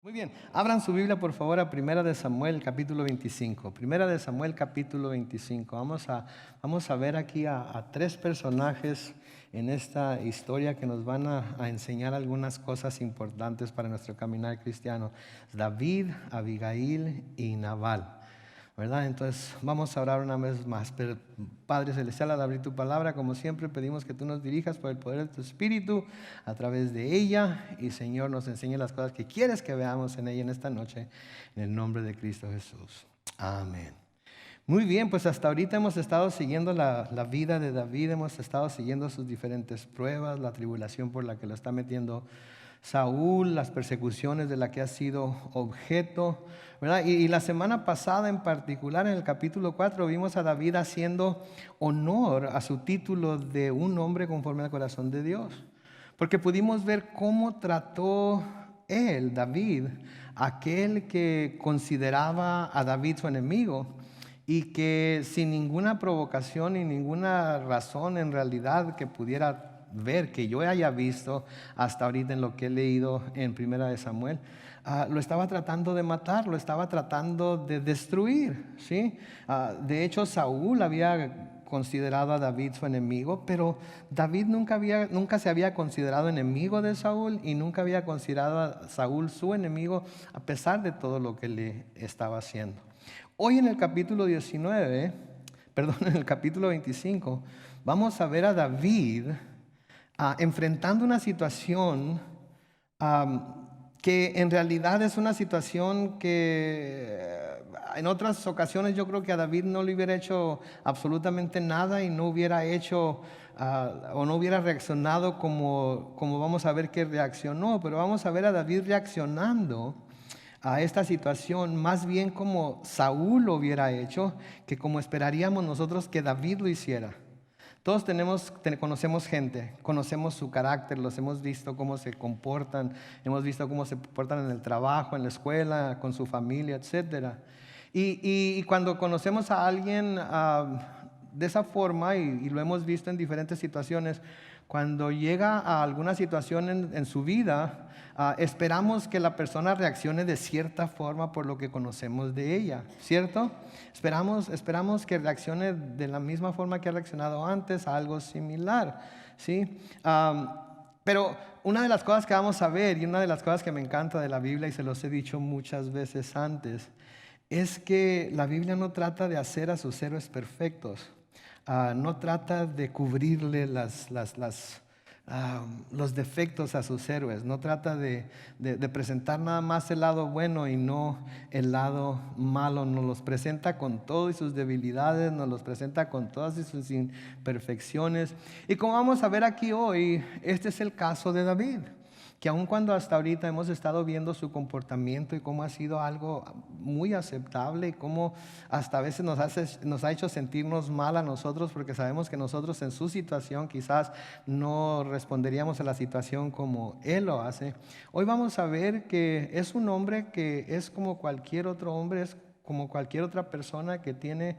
Muy bien, abran su Biblia por favor a Primera de Samuel capítulo 25. Primera de Samuel capítulo 25. Vamos a ver aquí a tres personajes en esta historia que nos van a enseñar algunas cosas importantes para nuestro caminar cristiano. David, Abigail y Nabal. ¿Verdad? Entonces vamos a orar una vez más. Pero, Padre Celestial, al abrir tu palabra, como siempre, pedimos que tú nos dirijas por el poder de tu Espíritu a través de ella. Y Señor, nos enseñe las cosas que quieres que veamos en ella en esta noche. En el nombre de Cristo Jesús. Amén. Muy bien, pues hasta ahorita hemos estado siguiendo la vida de David. Hemos estado siguiendo sus diferentes pruebas, la tribulación por la que lo está metiendo Saúl, las persecuciones de las que ha sido objeto, ¿verdad? Y la semana pasada en particular, en el capítulo 4, vimos a David haciendo honor a su título de un hombre conforme al corazón de Dios. Porque pudimos ver cómo trató él, David, aquel que consideraba a David su enemigo y que sin ninguna provocación y ninguna razón en realidad que pudiera ver, que yo haya visto hasta ahorita en lo que he leído en Primera de Samuel, lo estaba tratando de matar, lo estaba tratando de destruir, ¿sí? De hecho, Saúl había considerado a David su enemigo, pero David nunca se había considerado enemigo de Saúl y nunca había considerado a Saúl su enemigo a pesar de todo lo que le estaba haciendo. Hoy en el capítulo 19, perdón, en el capítulo 25, vamos a ver a David enfrentando una situación que en realidad es una situación que en otras ocasiones yo creo que a David no le hubiera hecho absolutamente nada y no hubiera hecho o no hubiera reaccionado como vamos a ver que reaccionó, pero vamos a ver a David reaccionando a esta situación más bien como Saúl lo hubiera hecho que como esperaríamos nosotros que David lo hiciera. Todos conocemos gente, conocemos su carácter, los hemos visto cómo se comportan, hemos visto cómo se comportan en el trabajo, en la escuela, con su familia, etc. Y cuando conocemos a alguien de esa forma, y lo hemos visto en diferentes situaciones, cuando llega a alguna situación en su vida, esperamos que la persona reaccione de cierta forma por lo que conocemos de ella, ¿cierto? Esperamos que reaccione de la misma forma que ha reaccionado antes a algo similar, ¿sí? Pero una de las cosas que vamos a ver y una de las cosas que me encanta de la Biblia, y se los he dicho muchas veces antes, es que la Biblia no trata de hacer a sus héroes perfectos. No trata de cubrirle los defectos a sus héroes. No trata de presentar nada más el lado bueno y no el lado malo. Nos los presenta con todo y sus debilidades, nos los presenta con todas y sus imperfecciones. Y como vamos a ver aquí hoy, este es el caso de David, que aun cuando hasta ahorita hemos estado viendo su comportamiento y cómo ha sido algo muy aceptable y cómo hasta a veces nos ha hecho sentirnos mal a nosotros porque sabemos que nosotros en su situación quizás no responderíamos a la situación como él lo hace. Hoy vamos a ver que es un hombre que es como cualquier otro hombre, es como cualquier otra persona que tiene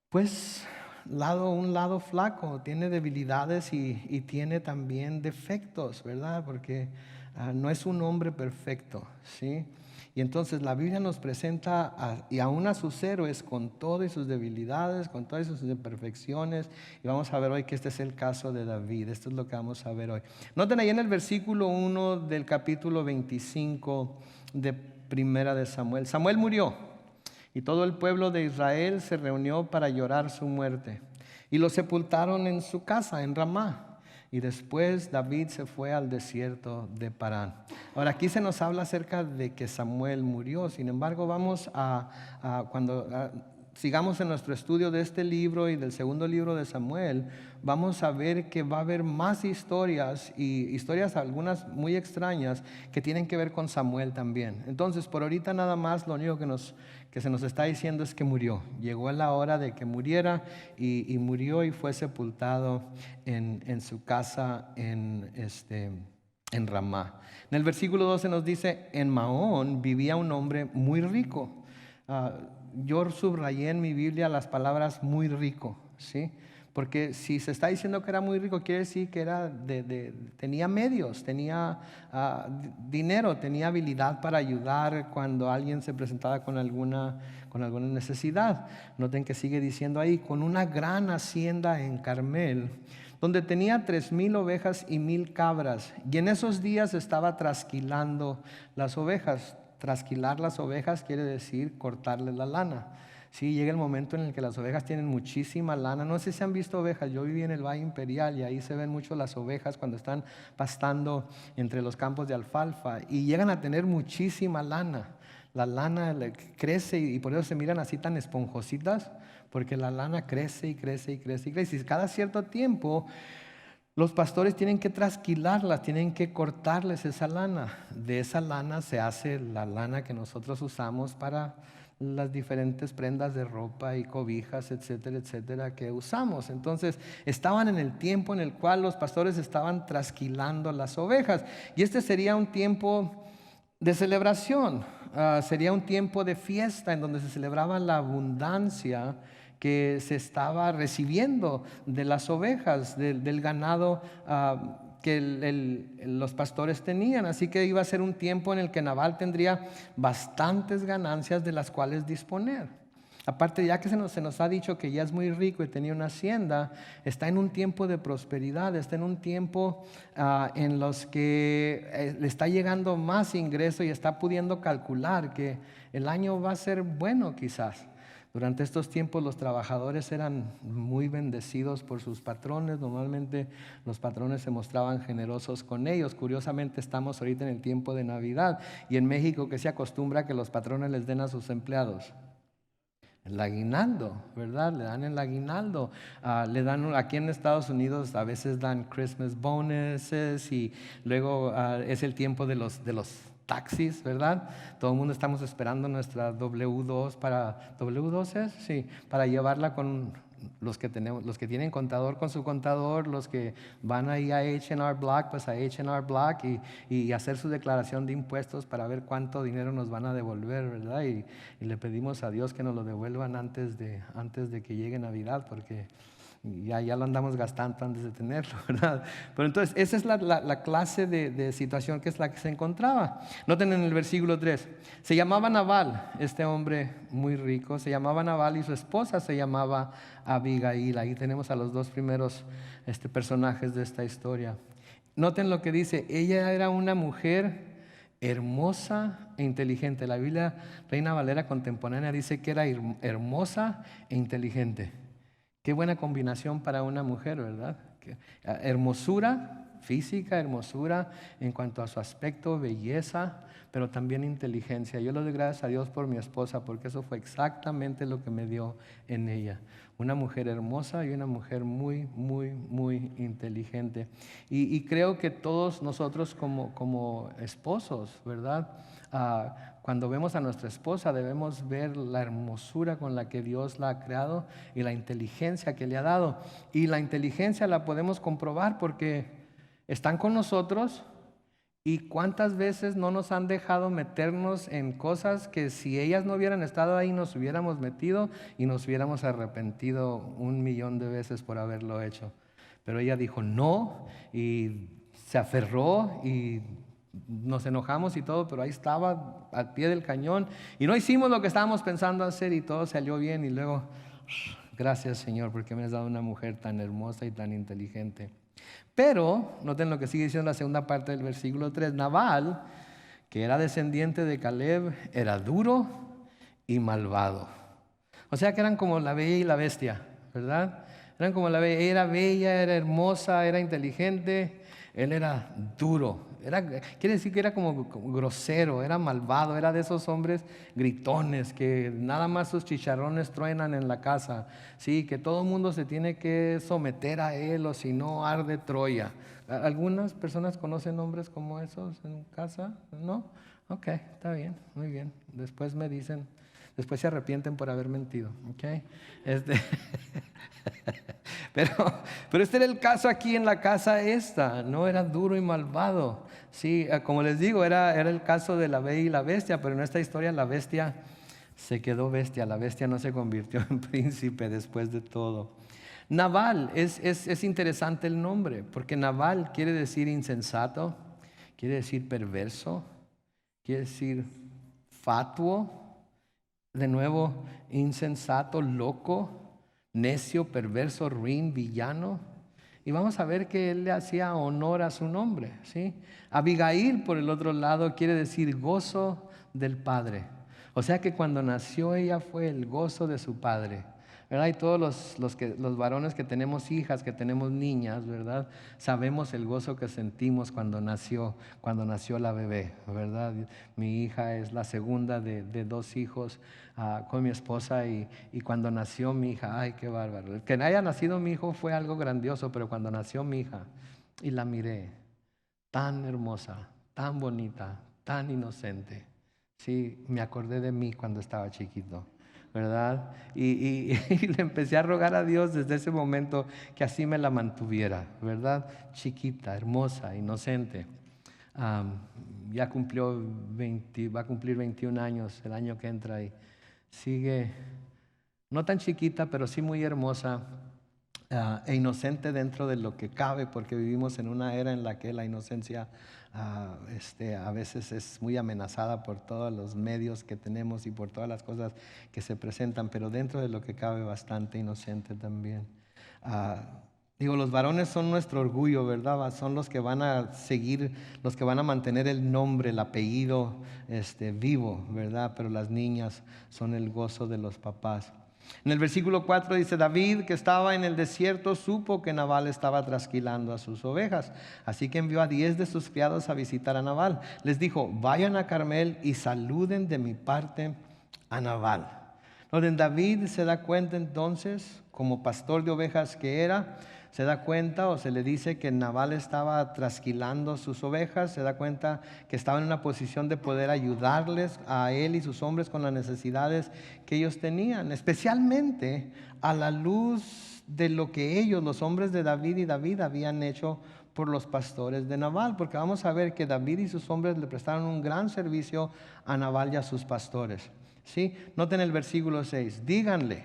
pues un lado flaco, tiene debilidades y tiene también defectos, ¿verdad? Porque no es un hombre perfecto, ¿sí? Y entonces la Biblia nos presenta y aún a sus héroes con todas sus debilidades, con todas sus imperfecciones. Y vamos a ver hoy que este es el caso de David. Esto es lo que vamos a ver hoy. Noten ahí en el versículo 1 del capítulo 25 de Primera de Samuel. Samuel murió. Y todo el pueblo de Israel se reunió para llorar su muerte. Y lo sepultaron en su casa, en Ramá. Y después David se fue al desierto de Parán. Ahora aquí se nos habla acerca de que Samuel murió. Sin embargo, vamos cuando sigamos en nuestro estudio de este libro y del segundo libro de Samuel, vamos a ver que va a haber más historias y historias algunas muy extrañas que tienen que ver con Samuel también. Entonces, por ahorita nada más lo único que se nos está diciendo es que murió. Llegó la hora de que muriera y murió y fue sepultado en su casa en Ramá. En el versículo 12 nos dice, en Maón vivía un hombre muy rico. Yo subrayé en mi Biblia las palabras muy rico, ¿sí? Porque si se está diciendo que era muy rico, quiere decir que tenía medios, tenía dinero, tenía habilidad para ayudar cuando alguien se presentaba con alguna necesidad. Noten que sigue diciendo ahí, con una gran hacienda en Carmel, donde tenía 3,000 ovejas y 1,000 cabras. Y en esos días estaba trasquilando las ovejas. Trasquilar las ovejas quiere decir cortarle la lana. Sí, llega el momento en el que las ovejas tienen muchísima lana. No sé si han visto ovejas. Yo viví en el Valle Imperial y ahí se ven mucho las ovejas cuando están pastando entre los campos de alfalfa y llegan a tener muchísima lana. La lana crece y por eso se miran así tan esponjositas, porque la lana crece y crece y crece y crece. Y cada cierto tiempo los pastores tienen que trasquilarlas, tienen que cortarles esa lana. De esa lana se hace la lana que nosotros usamos para las diferentes prendas de ropa y cobijas, etcétera, etcétera, que usamos. Entonces, estaban en el tiempo en el cual los pastores estaban trasquilando las ovejas. Y este sería un tiempo de celebración, sería un tiempo de fiesta en donde se celebraba la abundancia que se estaba recibiendo de las ovejas, del ganado que los pastores tenían. Así que iba a ser un tiempo en el que Nabal tendría bastantes ganancias de las cuales disponer. Aparte, ya que se nos ha dicho que ya es muy rico y tenía una hacienda, está en un tiempo de prosperidad, está en un tiempo en los que le está llegando más ingreso y está pudiendo calcular que el año va a ser bueno quizás. Durante estos tiempos los trabajadores eran muy bendecidos por sus patrones. Normalmente los patrones se mostraban generosos con ellos. Curiosamente estamos ahorita en el tiempo de Navidad y en México que se acostumbra que los patrones les den a sus empleados el aguinaldo, ¿verdad? Le dan el aguinaldo. Le dan, aquí en Estados Unidos a veces dan Christmas bonuses y luego es el tiempo de los taxis, ¿verdad? Todo el mundo estamos esperando nuestra W2 ¿W2 es? Sí, para llevarla con los que tienen contador con su contador, los que van ahí a H&R Block, pues a H&R Block y hacer su declaración de impuestos para ver cuánto dinero nos van a devolver, ¿verdad? Y le pedimos a Dios que nos lo devuelvan antes de que llegue Navidad, porque ya lo andamos gastando antes de tenerlo, ¿verdad? Pero entonces esa es la clase de situación que es la que se encontraba. Noten en el versículo 3, se llamaba Nabal, este hombre muy rico, se llamaba Nabal y su esposa se llamaba Abigail. Ahí tenemos a los dos primeros personajes de esta historia. Noten lo que dice, ella era una mujer hermosa e inteligente. La Biblia Reina Valera contemporánea dice que era hermosa e inteligente. Qué buena combinación para una mujer, ¿verdad? Hermosura física, hermosura en cuanto a su aspecto, belleza, pero también inteligencia. Yo le doy gracias a Dios por mi esposa, porque eso fue exactamente lo que me dio en ella. Una mujer hermosa y una mujer muy, muy, muy inteligente. Y creo que todos nosotros como esposos, ¿verdad? Cuando vemos a nuestra esposa debemos ver la hermosura con la que Dios la ha creado y la inteligencia que le ha dado. Y la inteligencia la podemos comprobar porque están con nosotros y cuántas veces no nos han dejado meternos en cosas que si ellas no hubieran estado ahí nos hubiéramos metido y nos hubiéramos arrepentido 1,000,000 de veces por haberlo hecho. Pero ella dijo no y se aferró y nos enojamos y todo, pero ahí estaba al pie del cañón y no hicimos lo que estábamos pensando hacer y todo salió bien. Y luego, gracias Señor, porque me has dado una mujer tan hermosa y tan inteligente. Pero, noten lo que sigue diciendo la segunda parte del versículo 3, Nabal, que era descendiente de Caleb, era duro y malvado. O sea que eran como la bella y la bestia, ¿verdad? Eran como la bella, era bella, era hermosa, era inteligente. Él era duro, quiere decir que era como grosero, era malvado, era de esos hombres gritones que nada más sus chicharrones truenan en la casa, sí, que todo el mundo se tiene que someter a él o si no arde Troya. ¿Algunas personas conocen hombres como esos en casa? ¿No? Ok, está bien, muy bien. Después me dicen, después se arrepienten por haber mentido, ok. Pero este era el caso aquí en la casa esta, no era duro y malvado. Sí, como les digo, era el caso de la bella y la bestia, pero en esta historia la bestia se quedó bestia, la bestia no se convirtió en príncipe después de todo. Nabal, es interesante el nombre, porque Nabal quiere decir insensato, quiere decir perverso, quiere decir fatuo, de nuevo insensato, loco, necio, perverso, ruin, villano. Y vamos a ver que él le hacía honor a su nombre, ¿sí? Abigail, por el otro lado, quiere decir gozo del Padre. O sea que cuando nació ella fue el gozo de su padre, ¿verdad? Y todos los varones que tenemos hijas, que tenemos niñas, ¿verdad? Sabemos el gozo que sentimos cuando nació la bebé, ¿verdad? Mi hija es la segunda de dos hijos con mi esposa y cuando nació mi hija, ay, qué bárbaro. Que haya nacido mi hijo fue algo grandioso, pero cuando nació mi hija y la miré, tan hermosa, tan bonita, tan inocente. Sí, me acordé de mí cuando estaba chiquito, ¿verdad? Y le empecé a rogar a Dios desde ese momento que así me la mantuviera, ¿verdad? Chiquita, hermosa, inocente. Am, ya va a cumplir 21 años el año que entra y sigue, no tan chiquita, pero sí muy hermosa. E inocente dentro de lo que cabe, porque vivimos en una era en la que la inocencia a veces es muy amenazada por todos los medios que tenemos y por todas las cosas que se presentan, pero dentro de lo que cabe bastante inocente también. Ah, los varones son nuestro orgullo, ¿verdad? Son los que van a seguir, los que van a mantener el nombre, el apellido vivo, ¿verdad? Pero las niñas son el gozo de los papás. En el versículo 4 dice: David, que estaba en el desierto, supo que Nabal estaba trasquilando a sus ovejas. Así que envió a 10 de sus criados a visitar a Nabal. Les dijo: vayan a Carmel y saluden de mi parte a Nabal. Donde David se da cuenta entonces, como pastor de ovejas que era, se da cuenta o se le dice que Nabal estaba trasquilando sus ovejas, se da cuenta que estaba en una posición de poder ayudarles a él y sus hombres con las necesidades que ellos tenían, especialmente a la luz de lo que ellos, los hombres de David y David, habían hecho por los pastores de Nabal, porque vamos a ver que David y sus hombres le prestaron un gran servicio a Nabal y a sus pastores. ¿Sí? Noten el versículo 6, díganle,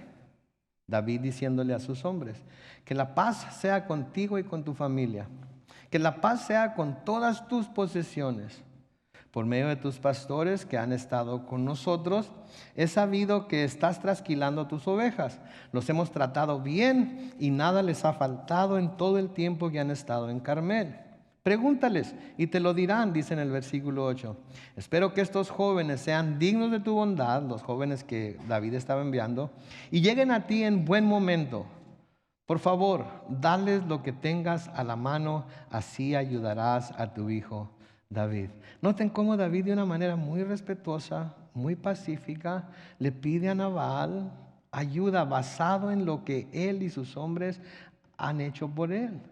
David diciéndole a sus hombres, que la paz sea contigo y con tu familia, que la paz sea con todas tus posesiones. Por medio de tus pastores que han estado con nosotros, he sabido que estás trasquilando tus ovejas. Los hemos tratado bien y nada les ha faltado en todo el tiempo que han estado en Carmel. Pregúntales y te lo dirán, dice en el versículo 8. Espero que estos jóvenes sean dignos de tu bondad, los jóvenes que David estaba enviando, y lleguen a ti en buen momento. Por favor, dales lo que tengas a la mano, así ayudarás a tu hijo David. Noten cómo David, de una manera muy respetuosa, muy pacífica, le pide a Nabal ayuda basado en lo que él y sus hombres han hecho por él.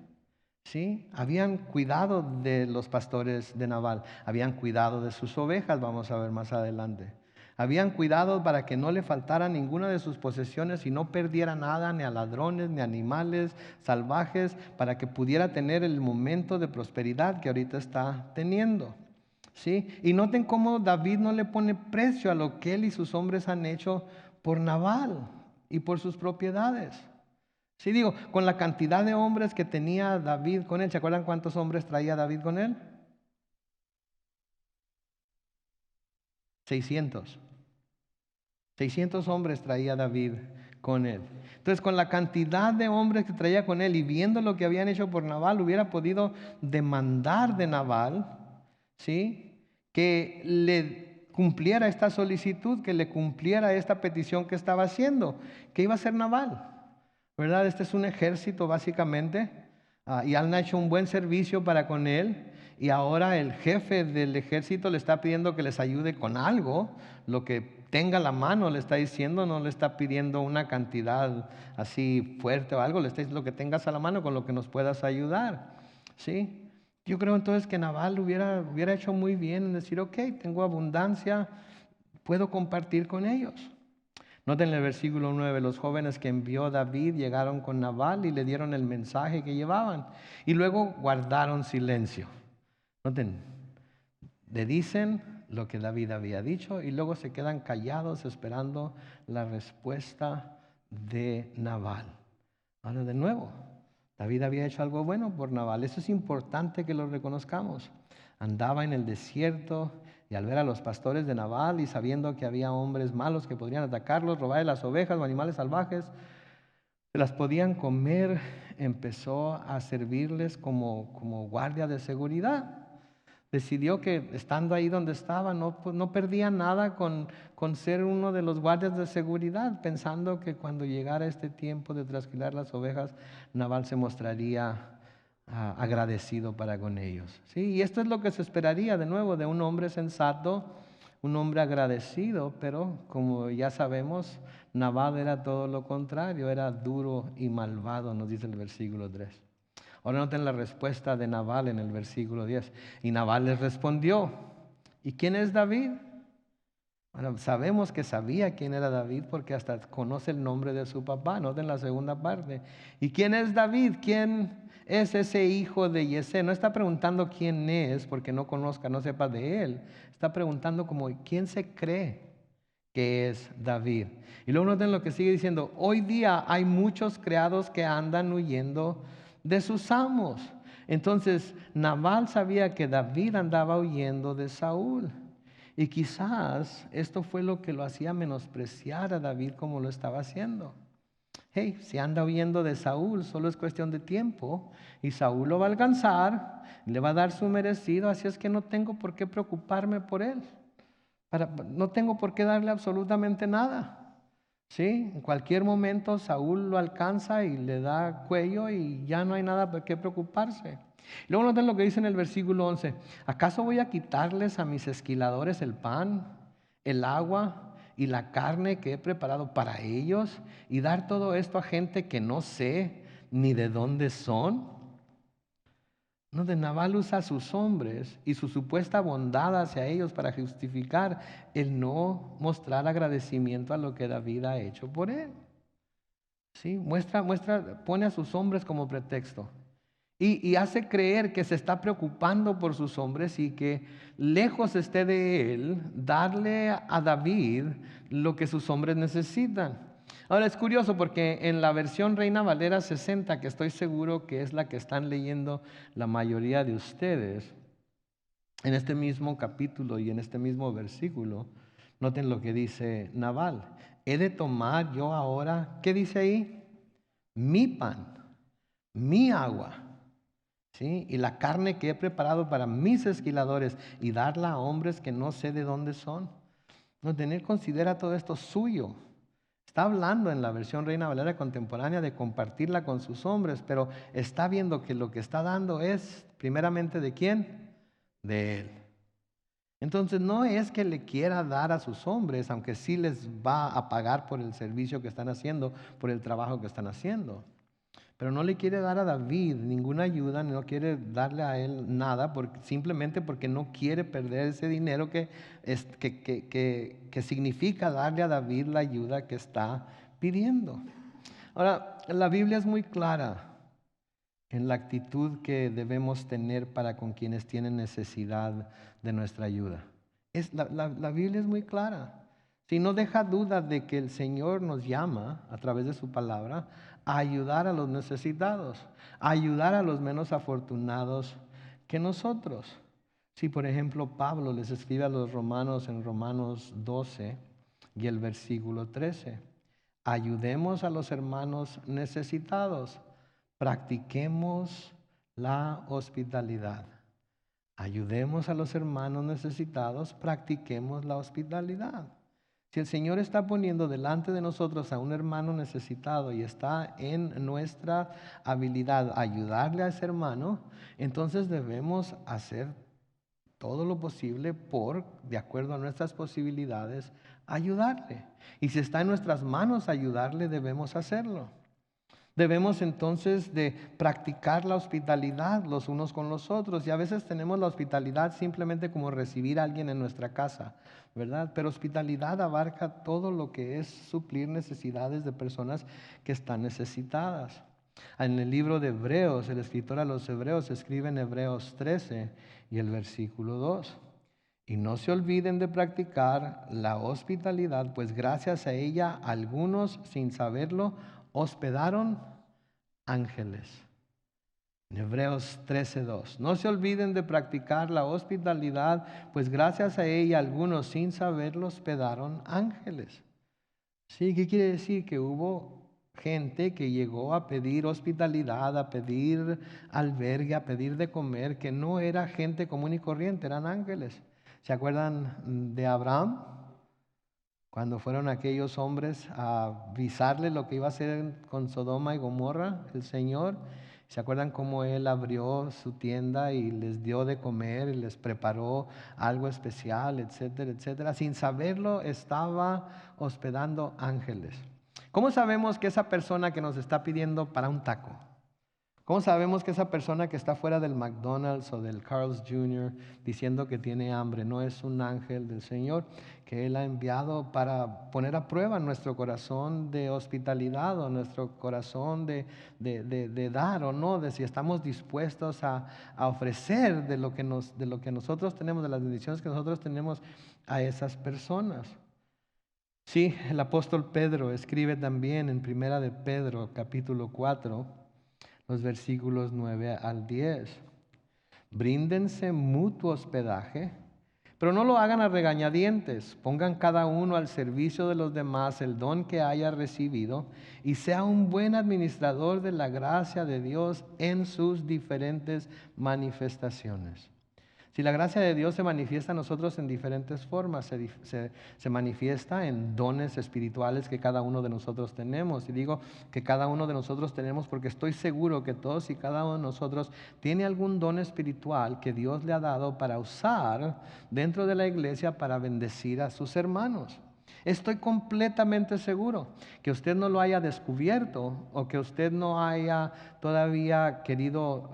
¿Sí? Habían cuidado de los pastores de Nabal, habían cuidado de sus ovejas, vamos a ver más adelante. Habían cuidado para que no le faltara ninguna de sus posesiones y no perdiera nada, ni a ladrones, ni animales salvajes, para que pudiera tener el momento de prosperidad que ahorita está teniendo. ¿Sí? Y noten cómo David no le pone precio a lo que él y sus hombres han hecho por Nabal y por sus propiedades. Sí, digo, con la cantidad de hombres que tenía David con él, ¿se acuerdan cuántos hombres traía David con él? 600. 600 hombres traía David con él. Entonces, con la cantidad de hombres que traía con él y viendo lo que habían hecho por Nabal, hubiera podido demandar de Nabal, ¿sí?, que le cumpliera esta solicitud, que le cumpliera esta petición que estaba haciendo. ¿Qué iba a hacer Nabal? ¿Verdad? Este es un ejército básicamente, y han hecho un buen servicio para con él, y ahora el jefe del ejército le está pidiendo que les ayude con algo, lo que tenga a la mano le está diciendo, no le está pidiendo una cantidad así fuerte o algo, le está diciendo lo que tengas a la mano con lo que nos puedas ayudar, ¿sí? Yo creo entonces que Nabal hubiera hecho muy bien en decir, ok, tengo abundancia, puedo compartir con ellos. Noten el versículo 9, los jóvenes que envió David llegaron con Nabal y le dieron el mensaje que llevaban y luego guardaron silencio. Noten, le dicen lo que David había dicho y luego se quedan callados esperando la respuesta de Nabal. Ahora de nuevo, David había hecho algo bueno por Nabal. Eso es importante que lo reconozcamos. Andaba en el desierto y al ver a los pastores de Nabal y sabiendo que había hombres malos que podrían atacarlos, robarle las ovejas o animales salvajes, se las podían comer, empezó a servirles como guardia de seguridad. Decidió que estando ahí donde estaba no perdía nada con ser uno de los guardias de seguridad, pensando que cuando llegara este tiempo de trasquilar las ovejas, Nabal se mostraría agradecido para con ellos. ¿Sí? Y esto es lo que se esperaría de nuevo de un hombre sensato, un hombre agradecido, pero como ya sabemos, Nabal era todo lo contrario, era duro y malvado, nos dice el versículo 3. Ahora noten la respuesta de Nabal en el versículo 10. Y Nabal les respondió, ¿y quién es David? Bueno, sabemos que sabía quién era David porque hasta conoce el nombre de su papá. Noten la segunda parte. ¿Y quién es David? ¿Quién es ese hijo de Yesé? No está preguntando quién es porque no conozca, no sepa de él. Está preguntando como quién se cree que es David. Y luego noten lo que sigue diciendo. Hoy día hay muchos criados que andan huyendo de sus amos. Entonces Nabal sabía que David andaba huyendo de Saúl. Y quizás esto fue lo que lo hacía menospreciar a David como lo estaba haciendo. Hey, si anda huyendo de Saúl, solo es cuestión de tiempo y Saúl lo va a alcanzar, le va a dar su merecido, así es que no tengo por qué preocuparme por él. No tengo por qué darle absolutamente nada. ¿Sí? En cualquier momento Saúl lo alcanza y le da cuello y ya no hay nada por qué preocuparse. Luego noten lo que dice en el versículo 11. ¿Acaso voy a quitarles a mis esquiladores el pan, el agua y la carne que he preparado para ellos y dar todo esto a gente que no sé ni de dónde son? No, de Nabal usa a sus hombres y su supuesta bondad hacia ellos para justificar el no mostrar agradecimiento a lo que David ha hecho por él. ¿Sí? Pone a sus hombres como pretexto y hace creer que se está preocupando por sus hombres y que lejos esté de él darle a David lo que sus hombres necesitan. Ahora es curioso porque en la versión Reina Valera 60, que estoy seguro que es la que están leyendo la mayoría de ustedes, en este mismo capítulo y en este mismo versículo, noten lo que dice Nabal. He de tomar yo ahora, ¿qué dice ahí? Mi pan, mi agua, ¿sí? Y la carne que he preparado para mis esquiladores y darla a hombres que no sé de dónde son. No, tener considera todo esto suyo. Está hablando en la versión Reina Valera contemporánea de compartirla con sus hombres, pero está viendo que lo que está dando es primeramente ¿de quién? De él. Entonces no es que le quiera dar a sus hombres, aunque sí les va a pagar por el servicio que están haciendo, por el trabajo que están haciendo. Pero no le quiere dar a David ninguna ayuda, no quiere darle a él nada, simplemente porque no quiere perder ese dinero que significa darle a David la ayuda que está pidiendo. Ahora, la Biblia es muy clara en la actitud que debemos tener para con quienes tienen necesidad de nuestra ayuda. La Biblia es muy clara. Si no deja duda de que el Señor nos llama a través de su palabra a ayudar a los necesitados, a ayudar a los menos afortunados que nosotros. Si por ejemplo Pablo les escribe a los romanos en Romanos 12 y el versículo 13, ayudemos a los hermanos necesitados, practiquemos la hospitalidad. Ayudemos a los hermanos necesitados, practiquemos la hospitalidad. Si el Señor está poniendo delante de nosotros a un hermano necesitado y está en nuestra habilidad ayudarle a ese hermano, entonces debemos hacer todo lo posible de acuerdo a nuestras posibilidades, ayudarle. Y si está en nuestras manos ayudarle, debemos hacerlo. Debemos entonces de practicar la hospitalidad los unos con los otros. Y a veces tenemos la hospitalidad simplemente como recibir a alguien en nuestra casa, ¿verdad? Pero hospitalidad abarca todo lo que es suplir necesidades de personas que están necesitadas. En el libro de Hebreos, el escritor a los Hebreos escribe en Hebreos 13 y el versículo 2. Y no se olviden de practicar la hospitalidad, pues gracias a ella algunos sin saberlo hospedaron ángeles. En Hebreos 13:2. No se olviden de practicar la hospitalidad, pues gracias a ella algunos sin saberlo hospedaron ángeles. Sí, ¿qué quiere decir? Que hubo gente que llegó a pedir hospitalidad, a pedir albergue, a pedir de comer, que no era gente común y corriente, eran ángeles. ¿Se acuerdan de Abraham? Cuando fueron aquellos hombres a avisarle lo que iba a hacer con Sodoma y Gomorra, el Señor. ¿Se acuerdan cómo Él abrió su tienda y les dio de comer y les preparó algo especial, etcétera, etcétera? Sin saberlo, estaba hospedando ángeles. ¿Cómo sabemos que esa persona que nos está pidiendo para un taco? ¿Cómo sabemos que esa persona que está fuera del McDonald's o del Carl's Jr. diciendo que tiene hambre no es un ángel del Señor que Él ha enviado para poner a prueba nuestro corazón de hospitalidad o nuestro corazón de dar o no, de si estamos dispuestos a ofrecer de lo que nosotros tenemos, de las bendiciones que nosotros tenemos a esas personas? Sí, el apóstol Pedro escribe también en Primera de Pedro, capítulo 4, los versículos 9 al 10. Bríndense mutuo hospedaje, pero no lo hagan a regañadientes. Pongan cada uno al servicio de los demás el don que haya recibido y sea un buen administrador de la gracia de Dios en sus diferentes manifestaciones. Si la gracia de Dios se manifiesta a nosotros en diferentes formas, se manifiesta en dones espirituales que cada uno de nosotros tenemos. Y digo que cada uno de nosotros tenemos porque estoy seguro que todos y cada uno de nosotros tiene algún don espiritual que Dios le ha dado para usar dentro de la iglesia para bendecir a sus hermanos. Estoy completamente seguro que usted no lo haya descubierto o que usted no haya todavía querido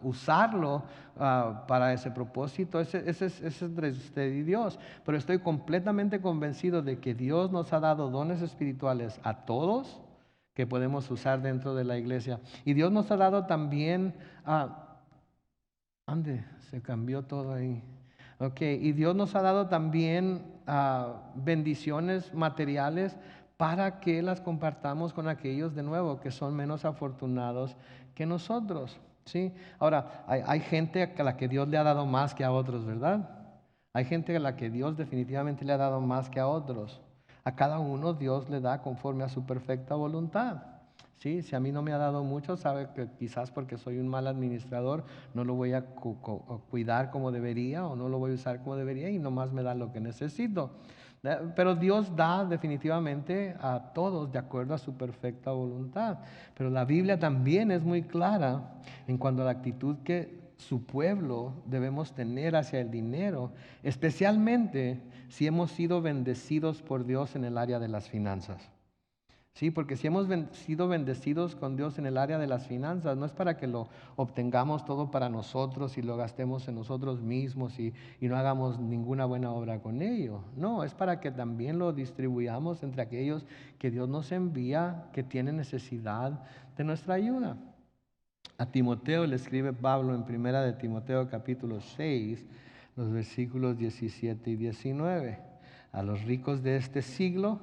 usarlo para ese propósito. Ese es entre usted y Dios. Pero estoy completamente convencido de que Dios nos ha dado dones espirituales a todos que podemos usar dentro de la iglesia. Y Dios nos ha dado también ¿dónde se cambió todo ahí? Ok, y Dios nos ha dado también bendiciones materiales para que las compartamos con aquellos de nuevo que son menos afortunados que nosotros. ¿Sí? Ahora, hay gente a la que Dios le ha dado más que a otros, ¿verdad? Hay gente a la que Dios definitivamente le ha dado más que a otros. A cada uno Dios le da conforme a su perfecta voluntad. Sí, si a mí no me ha dado mucho, sabe que quizás porque soy un mal administrador no lo voy a cuidar como debería o no lo voy a usar como debería y nomás me da lo que necesito. Pero Dios da definitivamente a todos de acuerdo a su perfecta voluntad. Pero la Biblia también es muy clara en cuanto a la actitud que su pueblo debemos tener hacia el dinero, especialmente si hemos sido bendecidos por Dios en el área de las finanzas. Sí, porque si hemos sido bendecidos con Dios en el área de las finanzas, no es para que lo obtengamos todo para nosotros y lo gastemos en nosotros mismos y no hagamos ninguna buena obra con ello. No, es para que también lo distribuyamos entre aquellos que Dios nos envía, que tienen necesidad de nuestra ayuda. A Timoteo le escribe Pablo en Primera de Timoteo capítulo 6, los versículos 17 y 19. A los ricos de este siglo,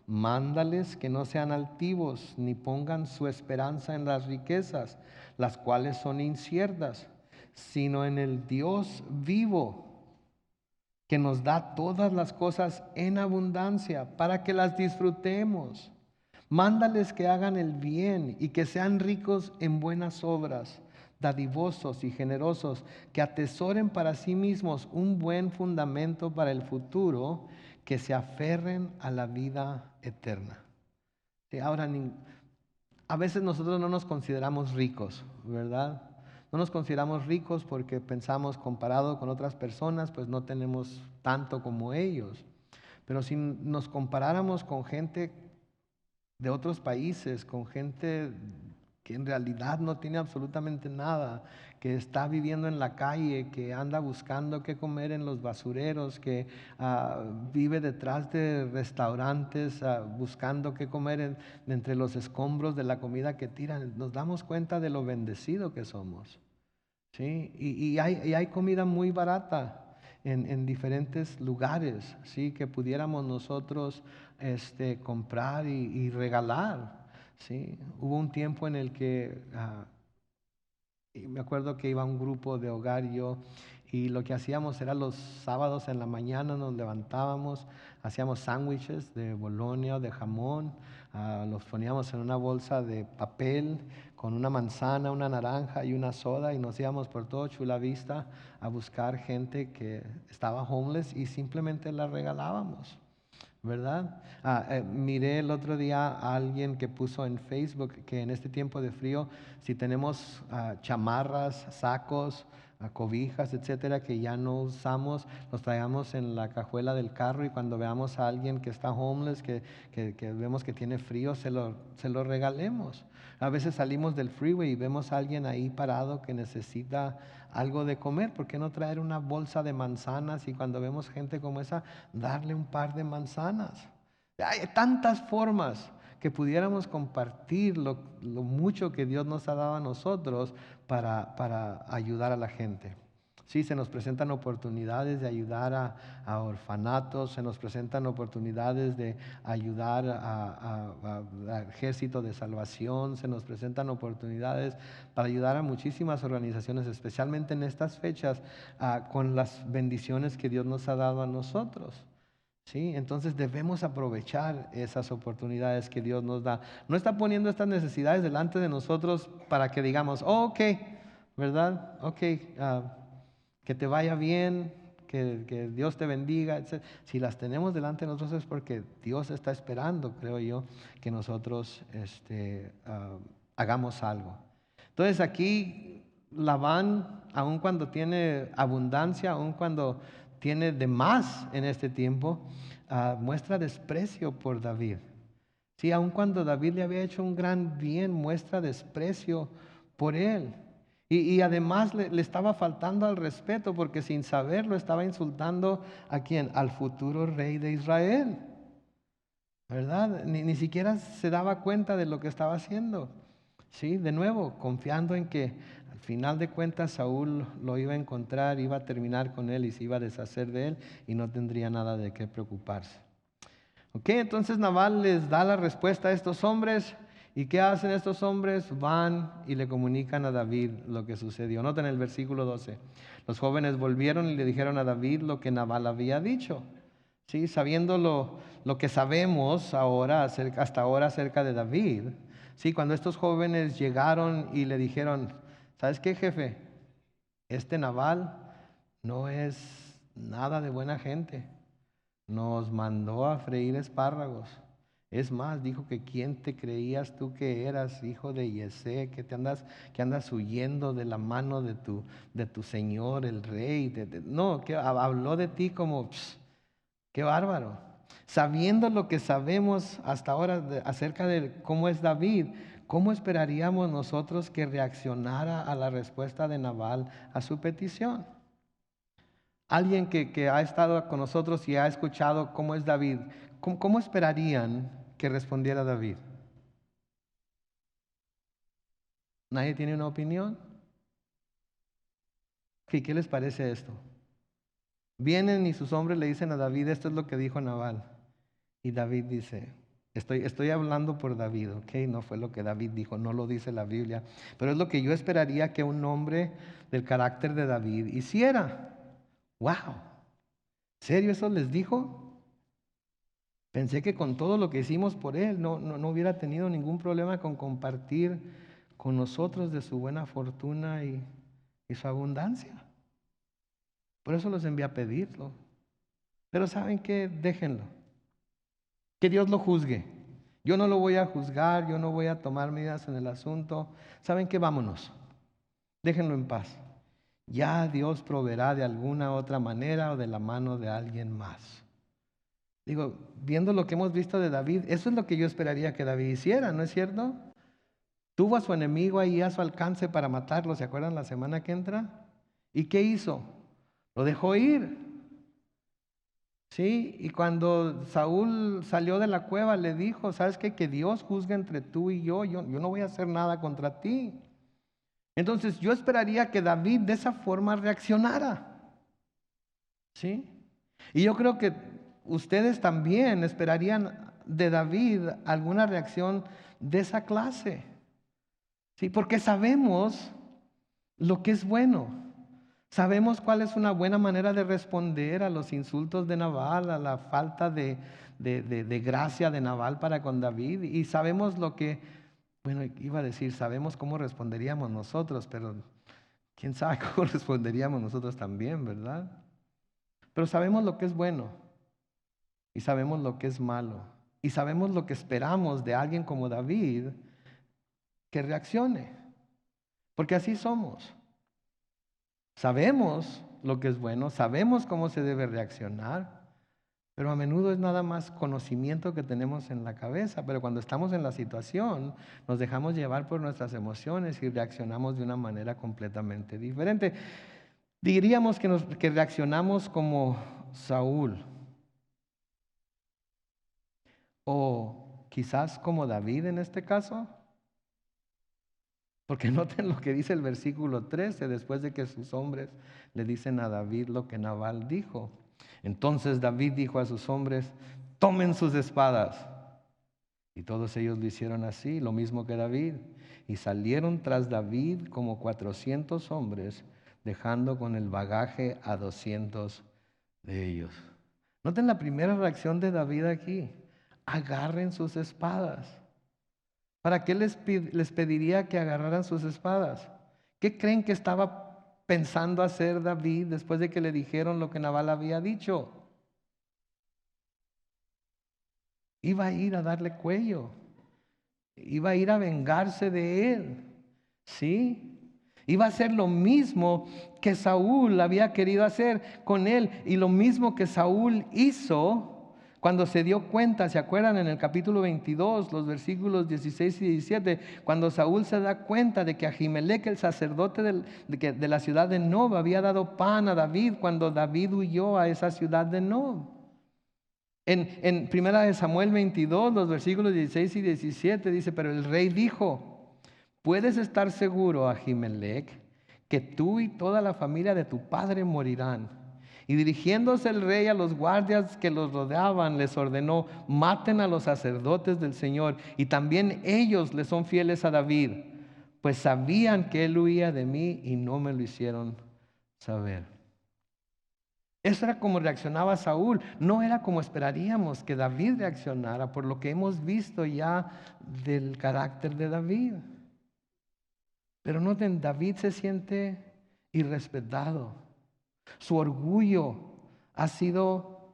mándales que no sean altivos, ni pongan su esperanza en las riquezas, las cuales son inciertas, sino en el Dios vivo, que nos da todas las cosas en abundancia para que las disfrutemos. Mándales que hagan el bien y que sean ricos en buenas obras, dadivosos y generosos, que atesoren para sí mismos un buen fundamento para el futuro, que se aferren a la vida eterna. Sí, ahora, a veces nosotros no nos consideramos ricos, ¿verdad? No nos consideramos ricos porque pensamos, comparado con otras personas, pues no tenemos tanto como ellos. Pero si nos comparáramos con gente de otros países, con gente que en realidad no tiene absolutamente nada, que está viviendo en la calle, que anda buscando qué comer en los basureros, que vive detrás de restaurantes buscando qué comer entre los escombros de la comida que tiran, nos damos cuenta de lo bendecido que somos. ¿Sí? Y hay comida muy barata en diferentes lugares, ¿sí? Que pudiéramos nosotros comprar y regalar. ¿sí? Hubo un tiempo en el que y me acuerdo que iba a un grupo de hogar yo y lo que hacíamos era los sábados en la mañana nos levantábamos, hacíamos sándwiches de bolonia o de jamón, los poníamos en una bolsa de papel con una manzana, una naranja y una soda y nos íbamos por todo Chula Vista a buscar gente que estaba homeless y simplemente la regalábamos. ¿Verdad? Miré el otro día a alguien que puso en Facebook que en este tiempo de frío, si tenemos chamarras, sacos, cobijas, etcétera, que ya no usamos, los traigamos en la cajuela del carro y cuando veamos a alguien que está homeless, que vemos que tiene frío, se lo regalemos. A veces salimos del freeway y vemos a alguien ahí parado que necesita algo de comer. ¿Por qué no traer una bolsa de manzanas y cuando vemos gente como esa, darle un par de manzanas? Hay tantas formas que pudiéramos compartir lo mucho que Dios nos ha dado a nosotros para ayudar a la gente. Sí, se nos presentan oportunidades de ayudar a orfanatos, se nos presentan oportunidades de ayudar a Ejército de Salvación, se nos presentan oportunidades para ayudar a muchísimas organizaciones, especialmente en estas fechas, con las bendiciones que Dios nos ha dado a nosotros. Sí, entonces debemos aprovechar esas oportunidades que Dios nos da. No está poniendo estas necesidades delante de nosotros para que digamos, oh, ok, ¿verdad? Ok, que te vaya bien, que Dios te bendiga, etc. Si las tenemos delante de nosotros es porque Dios está esperando, creo yo, que nosotros hagamos algo. Entonces aquí Labán, aun cuando tiene abundancia, aun cuando tiene de más en este tiempo, muestra desprecio por David. Sí, aun cuando David le había hecho un gran bien, muestra desprecio por él. Y además le estaba faltando al respeto porque sin saberlo estaba insultando a quién, al futuro rey de Israel. ¿Verdad? Ni siquiera se daba cuenta de lo que estaba haciendo. Sí, de nuevo, confiando en que al final de cuentas Saúl lo iba a encontrar, iba a terminar con él y se iba a deshacer de él y no tendría nada de qué preocuparse. Ok, entonces Nabal les da la respuesta a estos hombres. ¿Y qué hacen estos hombres? Van y le comunican a David lo que sucedió. Noten el versículo 12. Los jóvenes volvieron y le dijeron a David lo que Nabal había dicho. Sí, sabiendo lo que sabemos ahora hasta ahora acerca de David. Sí, cuando estos jóvenes llegaron y le dijeron, ¿sabes qué, jefe? Este Nabal no es nada de buena gente. Nos mandó a freír espárragos. Es más, dijo que quién te creías tú que eras, hijo de Yesé, que andas huyendo de la mano de tu señor, el rey. No, que habló de ti como, qué bárbaro. Sabiendo lo que sabemos hasta ahora acerca de cómo es David, ¿cómo esperaríamos nosotros que reaccionara a la respuesta de Nabal a su petición? Alguien que ha estado con nosotros y ha escuchado cómo es David, ¿cómo esperarían que respondiera David? ¿Nadie tiene una opinión? ¿Qué les parece esto? Vienen y sus hombres le dicen a David, esto es lo que dijo Nabal. Y David dice, estoy hablando por David, ¿ok? No fue lo que David dijo, no lo dice la Biblia, pero es lo que yo esperaría que un hombre del carácter de David hiciera. ¡Wow! ¿Serio eso les dijo? Pensé que con todo lo que hicimos por él no hubiera tenido ningún problema con compartir con nosotros de su buena fortuna y su abundancia. Por eso los envié a pedirlo. Pero ¿saben qué? Déjenlo. Que Dios lo juzgue. Yo no lo voy a juzgar, yo no voy a tomar medidas en el asunto. ¿Saben qué? Vámonos. Déjenlo en paz. Ya Dios proveerá de alguna otra manera o de la mano de alguien más. Digo, viendo lo que hemos visto de David, eso es lo que yo esperaría que David hiciera, ¿no es cierto? Tuvo a su enemigo ahí a su alcance para matarlo, ¿se acuerdan la semana que entra? ¿Y qué hizo? Lo dejó ir. Sí, y cuando Saúl salió de la cueva le dijo, ¿sabes qué? Que Dios juzgue entre tú y yo no voy a hacer nada contra ti. Entonces yo esperaría que David de esa forma reaccionara. ¿Sí? Y yo creo que ustedes también esperarían de David alguna reacción de esa clase. Sí, porque sabemos lo que es bueno. Sabemos cuál es una buena manera de responder a los insultos de Nabal, a la falta de gracia de Nabal para con David. Y sabemos lo que, bueno, iba a decir, sabemos cómo responderíamos nosotros, pero quién sabe cómo responderíamos nosotros también, ¿verdad? Pero sabemos lo que es bueno y sabemos lo que es malo. Y sabemos lo que esperamos de alguien como David que reaccione. Porque así somos. Sabemos lo que es bueno, sabemos cómo se debe reaccionar, pero a menudo es nada más conocimiento que tenemos en la cabeza. Pero cuando estamos en la situación, nos dejamos llevar por nuestras emociones y reaccionamos de una manera completamente diferente. Diríamos que reaccionamos como Saúl, o quizás como David en este caso. Porque noten lo que dice el versículo 13, después de que sus hombres le dicen a David lo que Nabal dijo. Entonces David dijo a sus hombres: tomen sus espadas. Y todos ellos lo hicieron así, lo mismo que David. Y salieron tras David como 400 hombres, dejando con el bagaje a 200 de ellos. Noten la primera reacción de David aquí: agarren sus espadas. ¿Para qué les pediría que agarraran sus espadas? ¿Qué creen que estaba pensando hacer David después de que le dijeron lo que Nabal había dicho? Iba a ir a darle cuello. Iba a ir a vengarse de él. ¿Sí? Iba a hacer lo mismo que Saúl había querido hacer con él. Y lo mismo que Saúl hizo cuando se dio cuenta, ¿se acuerdan en el capítulo 22, los versículos 16 y 17? Cuando Saúl se da cuenta de que Ahimelech, el sacerdote de la ciudad de Nob, había dado pan a David cuando David huyó a esa ciudad de Nob. En primera de Samuel 22, los versículos 16 y 17 dice: pero el rey dijo: puedes estar seguro, Ahimelech, que tú y toda la familia de tu padre morirán. Y dirigiéndose el rey a los guardias que los rodeaban, les ordenó: maten a los sacerdotes del Señor, y también ellos le son fieles a David, pues sabían que él huía de mí y no me lo hicieron saber. Eso era como reaccionaba Saúl. No era como esperaríamos que David reaccionara, por lo que hemos visto ya del carácter de David. Pero noten, David se siente irrespetado. Su orgullo ha sido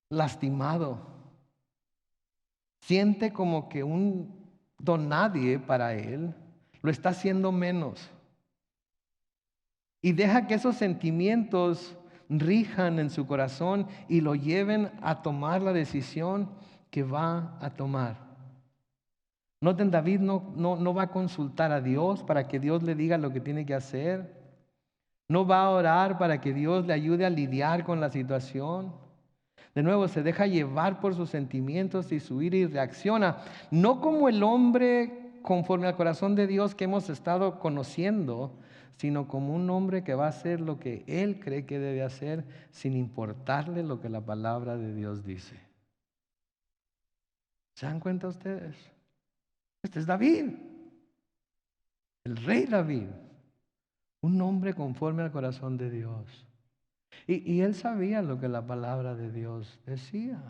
lastimado. Siente como que un don nadie para él lo está haciendo menos. Y deja que esos sentimientos rijan en su corazón y lo lleven a tomar la decisión que va a tomar. Noten, David no va a consultar a Dios para que Dios le diga lo que tiene que hacer. No va a orar para que Dios le ayude a lidiar con la situación. De nuevo, se deja llevar por sus sentimientos y su ira y reacciona, no como el hombre conforme al corazón de Dios que hemos estado conociendo, sino como un hombre que va a hacer lo que él cree que debe hacer sin importarle lo que la palabra de Dios dice. ¿Se dan cuenta ustedes? Este es David, el rey David, un hombre conforme al corazón de Dios. Y él sabía lo que la palabra de Dios decía.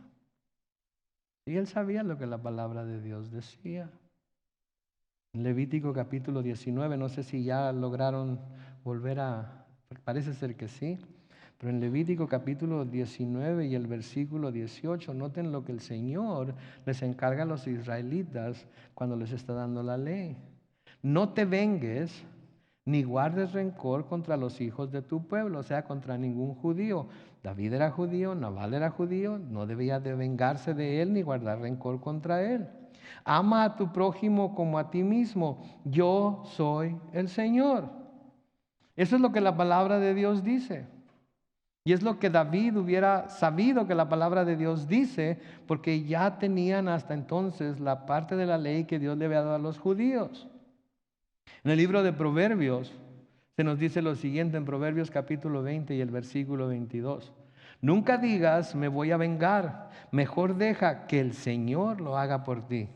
Y él sabía lo que la palabra de Dios decía. En Levítico capítulo 19, no sé si ya lograron volver parece ser que sí, pero en Levítico capítulo 19 y el versículo 18, noten lo que el Señor les encarga a los israelitas cuando les está dando la ley. No te vengues ni guardes rencor contra los hijos de tu pueblo, o sea, contra ningún judío. David era judío, Nabal era judío, no debía de vengarse de él ni guardar rencor contra él. Ama a tu prójimo como a ti mismo. Yo soy el Señor. Eso es lo que la palabra de Dios dice. Y es lo que David hubiera sabido que la palabra de Dios dice, porque ya tenían hasta entonces la parte de la ley que Dios le había dado a los judíos. En el libro de Proverbios se nos dice lo siguiente en Proverbios capítulo 20 y el versículo 22. Nunca digas, me voy a vengar. Mejor deja que el Señor lo haga por ti.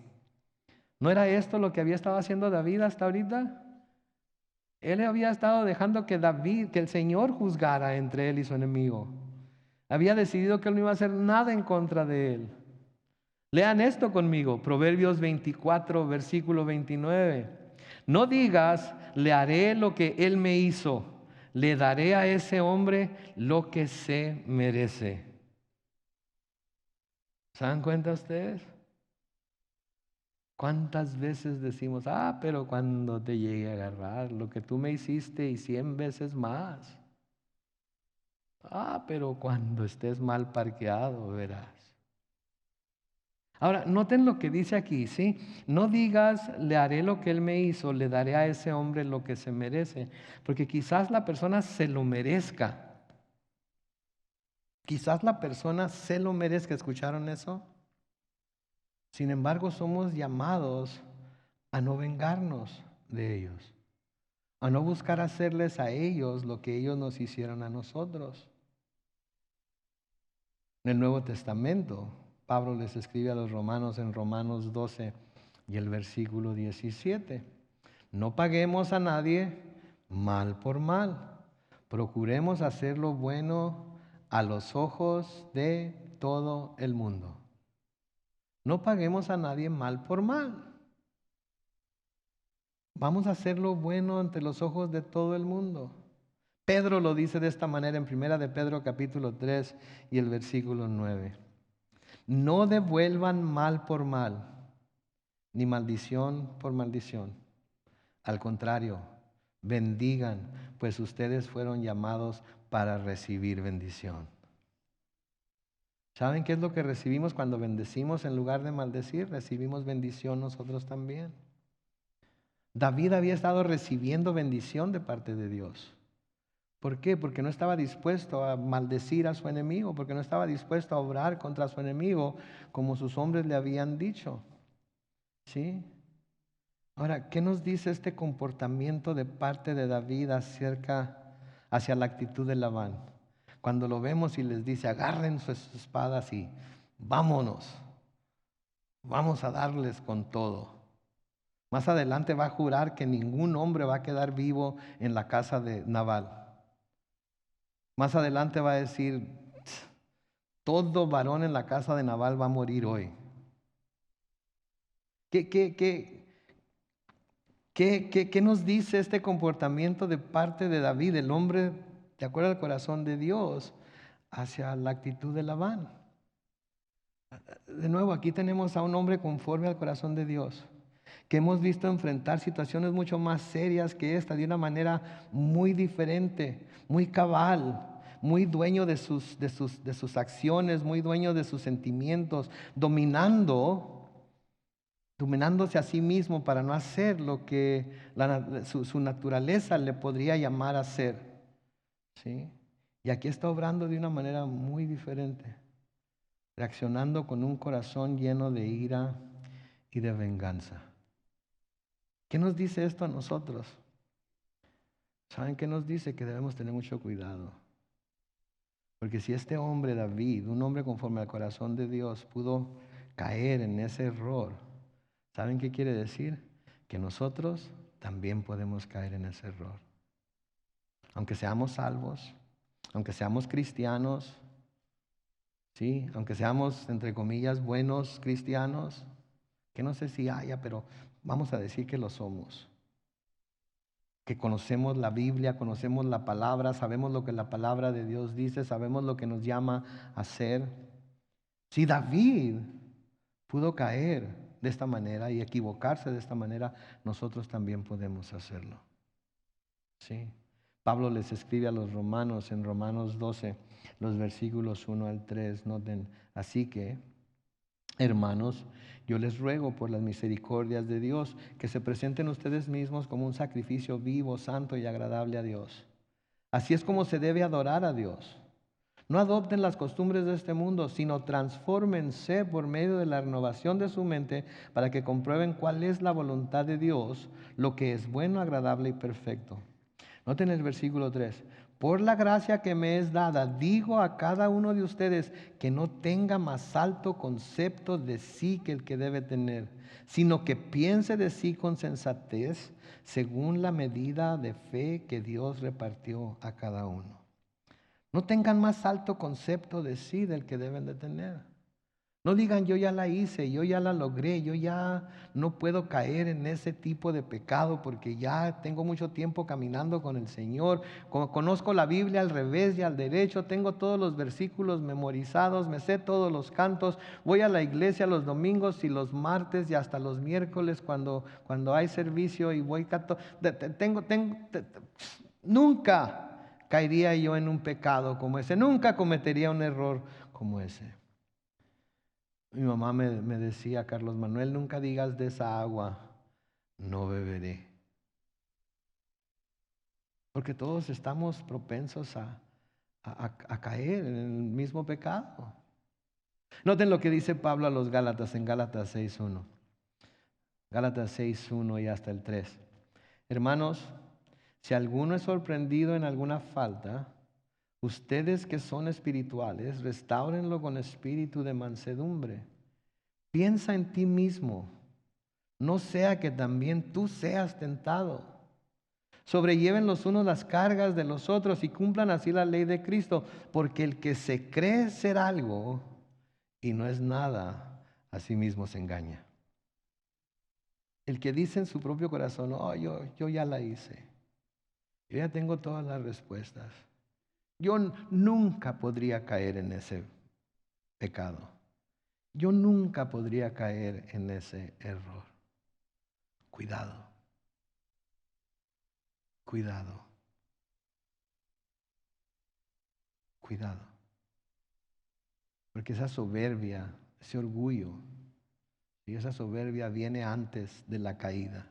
¿No era esto lo que había estado haciendo David hasta ahorita? Él había estado dejando que el Señor juzgara entre él y su enemigo. Había decidido que él no iba a hacer nada en contra de él. Lean esto conmigo, Proverbios 24, versículo 29. No digas, le haré lo que él me hizo, le daré a ese hombre lo que se merece. ¿Se dan cuenta ustedes? ¿Cuántas veces decimos, pero cuando te llegue a agarrar lo que tú me hiciste y 100 veces más? Pero cuando estés mal parqueado, verás. Ahora, noten lo que dice aquí, ¿sí? No digas, le haré lo que él me hizo, le daré a ese hombre lo que se merece. Porque quizás la persona se lo merezca. Quizás la persona se lo merezca. ¿Escucharon eso? Sin embargo, somos llamados a no vengarnos de ellos, a no buscar hacerles a ellos lo que ellos nos hicieron a nosotros. En el Nuevo Testamento, Pablo les escribe a los romanos en Romanos 12 y el versículo 17. No paguemos a nadie mal por mal. Procuremos hacer lo bueno a los ojos de todo el mundo. No paguemos a nadie mal por mal. Vamos a hacer lo bueno ante los ojos de todo el mundo. Pedro lo dice de esta manera en Primera de Pedro capítulo 3 y el versículo 9. No devuelvan mal por mal, ni maldición por maldición. Al contrario, bendigan, pues ustedes fueron llamados para recibir bendición. ¿Saben qué es lo que recibimos cuando bendecimos en lugar de maldecir? Recibimos bendición nosotros también. David había estado recibiendo bendición de parte de Dios. ¿Por qué? Porque no estaba dispuesto a maldecir a su enemigo, porque no estaba dispuesto a obrar contra su enemigo como sus hombres le habían dicho. ¿Sí? Ahora, ¿qué nos dice este comportamiento de parte de David hacia la actitud de Labán? Cuando lo vemos y les dice, agarren sus espadas y vámonos, vamos a darles con todo. Más adelante va a jurar que ningún hombre va a quedar vivo en la casa de Nabal. Más adelante va a decir, todo varón en la casa de Nabal va a morir hoy. ¿Qué nos dice este comportamiento de parte de David, el hombre de acuerdo al corazón de Dios, hacia la actitud de Labán? De nuevo, aquí tenemos a un hombre conforme al corazón de Dios, que hemos visto enfrentar situaciones mucho más serias que esta, de una manera muy diferente, muy cabal, muy dueño de sus acciones, muy dueño de sus sentimientos, dominándose a sí mismo para no hacer lo que su naturaleza le podría llamar a hacer. ¿Sí? Y aquí está obrando de una manera muy diferente, reaccionando con un corazón lleno de ira y de venganza. ¿Qué nos dice esto a nosotros? ¿Saben qué nos dice? Que debemos tener mucho cuidado. Porque si este hombre David, un hombre conforme al corazón de Dios, pudo caer en ese error, ¿saben qué quiere decir? Que nosotros también podemos caer en ese error. Aunque seamos salvos, aunque seamos cristianos, ¿sí? Aunque seamos, entre comillas, buenos cristianos, que no sé si haya, pero vamos a decir que lo somos. Que conocemos la Biblia, conocemos la palabra, sabemos lo que la palabra de Dios dice, sabemos lo que nos llama a hacer. Si David pudo caer de esta manera y equivocarse de esta manera, nosotros también podemos hacerlo. ¿Sí? Pablo les escribe a los romanos en Romanos 12, los versículos 1 al 3, noten, así que, hermanos, yo les ruego por las misericordias de Dios que se presenten ustedes mismos como un sacrificio vivo, santo y agradable a Dios. Así es como se debe adorar a Dios. No adopten las costumbres de este mundo, sino transfórmense por medio de la renovación de su mente para que comprueben cuál es la voluntad de Dios, lo que es bueno, agradable y perfecto. Noten el versículo 3. por la gracia que me es dada, digo a cada uno de ustedes que no tenga más alto concepto de sí que el que debe tener, sino que piense de sí con sensatez, según la medida de fe que Dios repartió a cada uno. No tengan más alto concepto de sí del que deben de tener. No digan, yo ya la hice, yo ya la logré, yo ya no puedo caer en ese tipo de pecado porque ya tengo mucho tiempo caminando con el Señor. Conozco la Biblia al revés y al derecho, tengo todos los versículos memorizados, me sé todos los cantos, voy a la iglesia los domingos y los martes y hasta los miércoles cuando hay servicio y voy nunca caería yo en un pecado como ese, nunca cometería un error como ese. Mi mamá me decía, Carlos Manuel, nunca digas de esa agua, no beberé. Porque todos estamos propensos a caer en el mismo pecado. Noten lo que dice Pablo a los Gálatas en Gálatas 6:1. Gálatas 6:1 y hasta el 3. Hermanos, si alguno es sorprendido en alguna falta, ustedes que son espirituales, restáurenlo con espíritu de mansedumbre. Piensa en ti mismo, no sea que también tú seas tentado. Sobrelleven los unos las cargas de los otros y cumplan así la ley de Cristo, porque el que se cree ser algo y no es nada, a sí mismo se engaña. El que dice en su propio corazón, oh, yo ya la hice, yo ya tengo todas las respuestas, yo nunca podría caer en ese pecado, yo nunca podría caer en ese error. Cuidado, cuidado, cuidado. Porque esa soberbia, ese orgullo, y esa soberbia viene antes de la caída.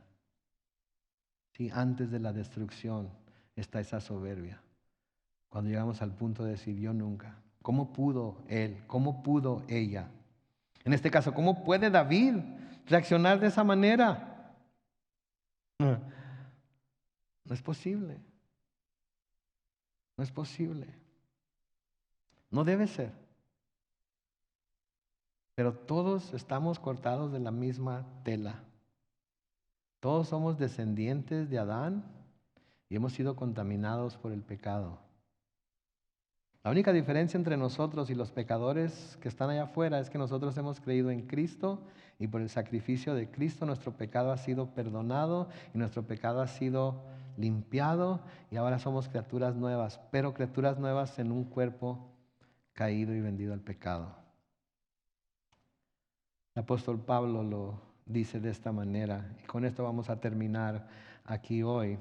Sí, antes de la destrucción está esa soberbia. Cuando llegamos al punto de decir yo nunca. ¿Cómo pudo él? ¿Cómo pudo ella? En este caso, ¿cómo puede David reaccionar de esa manera? No es posible. No es posible. No debe ser. Pero todos estamos cortados de la misma tela. Todos somos descendientes de Adán y hemos sido contaminados por el pecado. La única diferencia entre nosotros y los pecadores que están allá afuera es que nosotros hemos creído en Cristo y por el sacrificio de Cristo nuestro pecado ha sido perdonado y nuestro pecado ha sido limpiado y ahora somos criaturas nuevas, pero criaturas nuevas en un cuerpo caído y vendido al pecado. El apóstol Pablo lo dice de esta manera y con esto vamos a terminar aquí hoy,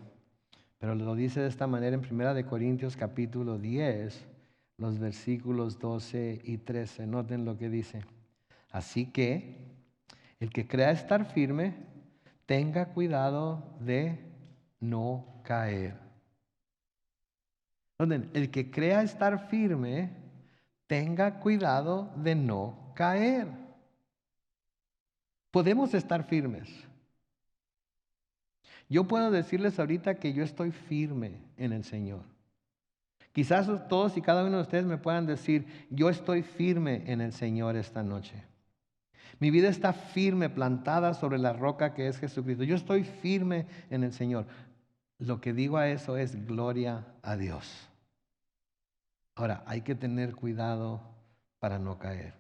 pero lo dice de esta manera en 1 Corintios capítulo 10, los versículos 12 y 13. Noten lo que dice. Así que el que crea estar firme, tenga cuidado de no caer. Noten, el que crea estar firme, tenga cuidado de no caer. Podemos estar firmes. Yo puedo decirles ahorita que yo estoy firme en el Señor. Quizás todos y cada uno de ustedes me puedan decir, yo estoy firme en el Señor esta noche. Mi vida está firme, plantada sobre la roca que es Jesucristo. Yo estoy firme en el Señor. Lo que digo a eso es gloria a Dios. Ahora, hay que tener cuidado para no caer.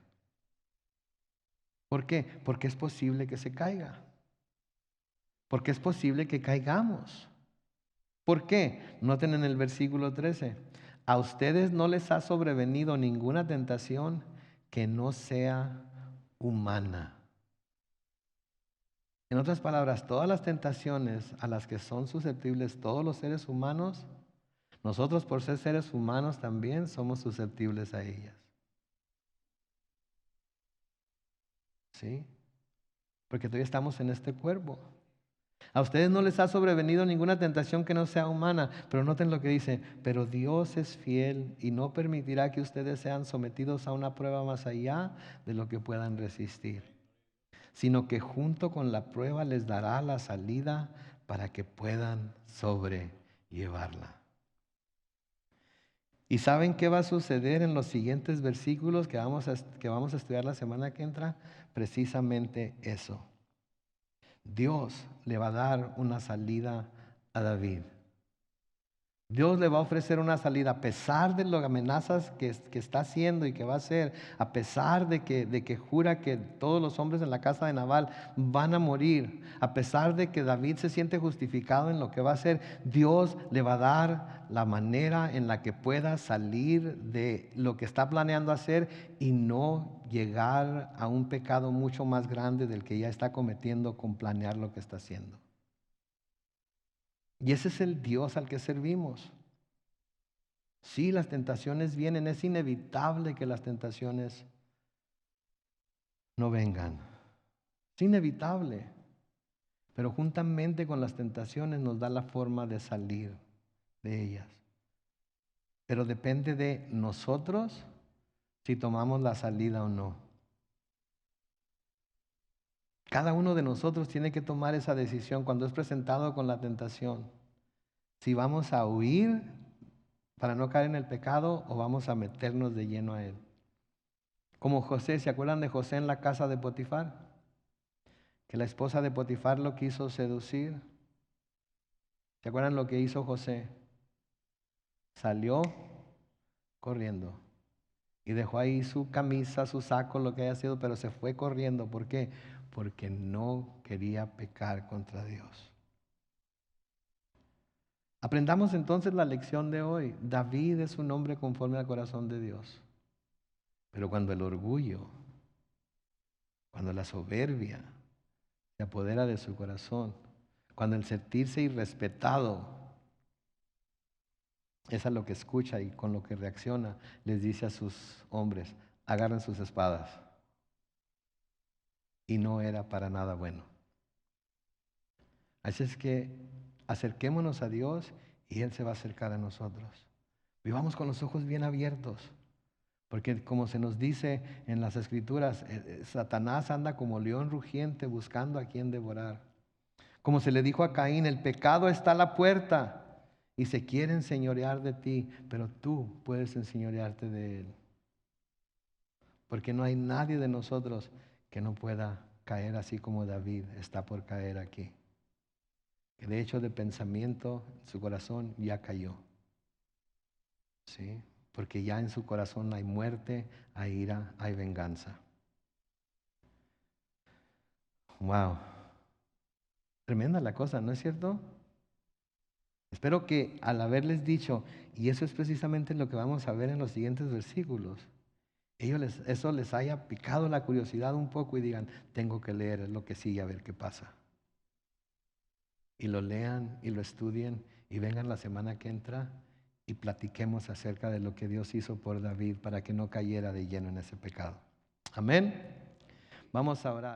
¿Por qué? Porque es posible que se caiga. Porque es posible que caigamos. ¿Por qué? Noten en el versículo 13. A ustedes no les ha sobrevenido ninguna tentación que no sea humana. En otras palabras, todas las tentaciones a las que son susceptibles todos los seres humanos, nosotros por ser seres humanos también somos susceptibles a ellas. ¿Sí? Porque todavía estamos en este cuerpo. A ustedes no les ha sobrevenido ninguna tentación que no sea humana, pero noten lo que dice, pero Dios es fiel y no permitirá que ustedes sean sometidos a una prueba más allá de lo que puedan resistir, sino que junto con la prueba les dará la salida para que puedan sobrellevarla. ¿Y saben qué va a suceder en los siguientes versículos que vamos a estudiar la semana que entra? Precisamente eso. Dios le va a dar una salida a David. Dios le va a ofrecer una salida a pesar de las amenazas que está haciendo y que va a hacer, a pesar de que jura que todos los hombres en la casa de Nabal van a morir, a pesar de que David se siente justificado en lo que va a hacer. Dios le va a dar la manera en la que pueda salir de lo que está planeando hacer y no llegar a un pecado mucho más grande del que ya está cometiendo con planear lo que está haciendo. Y ese es el Dios al que servimos. Sí, las tentaciones vienen, es inevitable que las tentaciones no vengan. Es inevitable. Pero juntamente con las tentaciones nos da la forma de salir de ellas. Pero depende de nosotros si tomamos la salida o no. Cada uno de nosotros tiene que tomar esa decisión cuando es presentado con la tentación. Si vamos a huir para no caer en el pecado o vamos a meternos de lleno a él. Como José, ¿se acuerdan de José en la casa de Potifar? Que la esposa de Potifar lo quiso seducir. ¿Se acuerdan lo que hizo José? Salió corriendo y dejó ahí su camisa, su saco, lo que haya sido, pero se fue corriendo. ¿Por qué? Porque no quería pecar contra Dios. Aprendamos entonces la lección de hoy. David es un hombre conforme al corazón de Dios. Pero cuando el orgullo, cuando la soberbia se apodera de su corazón, cuando el sentirse irrespetado es a lo que escucha y con lo que reacciona, les dice a sus hombres, agarren sus espadas. Y no era para nada bueno. Así es que acerquémonos a Dios y Él se va a acercar a nosotros. Vivamos con los ojos bien abiertos. Porque como se nos dice en las Escrituras, Satanás anda como león rugiente buscando a quien devorar. Como se le dijo a Caín, el pecado está a la puerta y se quiere enseñorear de ti, pero tú puedes enseñorearte de él. Porque no hay nadie de nosotros que no pueda caer así como David está por caer aquí. Que de hecho de pensamiento, su corazón ya cayó. ¿Sí? Porque ya en su corazón hay muerte, hay ira, hay venganza. Wow. Tremenda la cosa, ¿no es cierto? Espero que al haberles dicho, y eso es precisamente lo que vamos a ver en los siguientes versículos, eso les haya picado la curiosidad un poco y digan, tengo que leer lo que sigue a ver qué pasa. Y lo lean y lo estudien y vengan la semana que entra y platiquemos acerca de lo que Dios hizo por David para que no cayera de lleno en ese pecado. Amén. Vamos a orar.